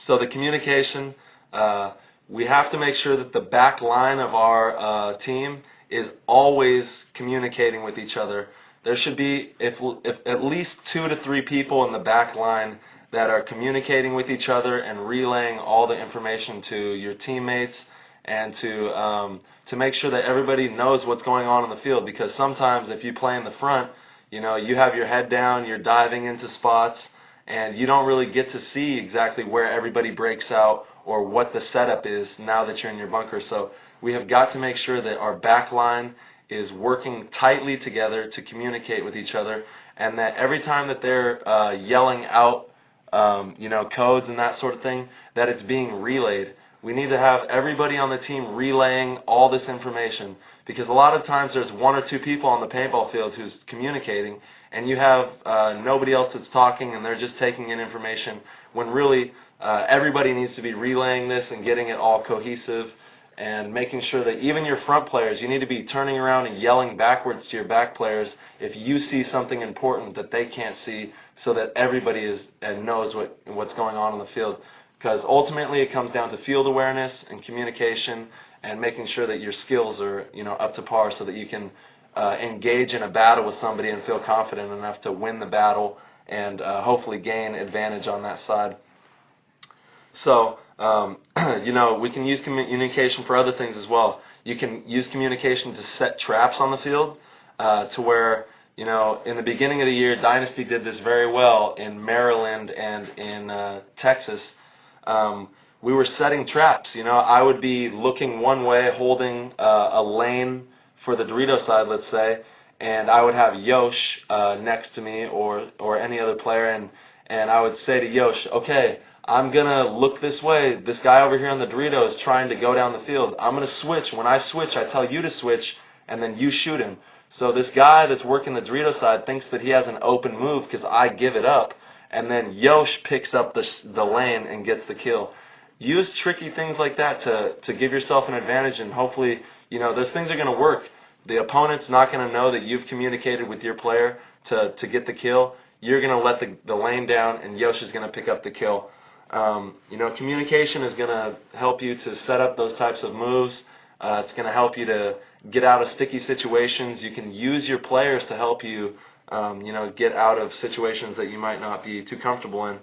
So the communication, we have to make sure that the back line of our team is always communicating with each other. There should be if at least 2 to 3 people in the back line that are communicating with each other and relaying all the information to your teammates, and to make sure that everybody knows what's going on in the field. Because sometimes if you play in the front, you know, you have your head down, you're diving into spots, and you don't really get to see exactly where everybody breaks out or what the setup is now that you're in your bunker. So we have got to make sure that our back line is working tightly together to communicate with each other, and that every time that they're yelling out you know, codes and that sort of thing, that it's being relayed. We need to have everybody on the team relaying all this information, because a lot of times there's 1 or 2 people on the paintball field who's communicating, and you have nobody else that's talking, and they're just taking in information, when really everybody needs to be relaying this and getting it all cohesive, and making sure that even your front players, you need to be turning around and yelling backwards to your back players if you see something important that they can't see, so that everybody is and knows what's going on the field. Because ultimately it comes down to field awareness and communication, and making sure that your skills are, you know, up to par, so that you can engage in a battle with somebody and feel confident enough to win the battle and hopefully gain advantage on that side. So you know, we can use communication for other things as well. You can use communication to set traps on the field, to where, you know, in the beginning of the year, Dynasty did this very well in Maryland and in Texas. We were setting traps. You know, I would be looking one way, holding a lane for the Dorito side, let's say, and I would have Yosh next to me, or any other player, and I would say to Yosh, okay, I'm going to look this way. This guy over here on the Dorito is trying to go down the field. I'm going to switch. When I switch, I tell you to switch, and then you shoot him. So this guy that's working the Dorito side thinks that he has an open move because I give it up, and then Yosh picks up the lane and gets the kill. Use tricky things like that to give yourself an advantage, and hopefully, you know, those things are going to work. The opponent's not going to know that you've communicated with your player to get the kill. You're going to let the lane down, and Yosh is going to pick up the kill. You know, communication is going to help you to set up those types of moves. It's going to help you to get out of sticky situations. You can use your players to help you, you know, get out of situations that you might not be too comfortable in.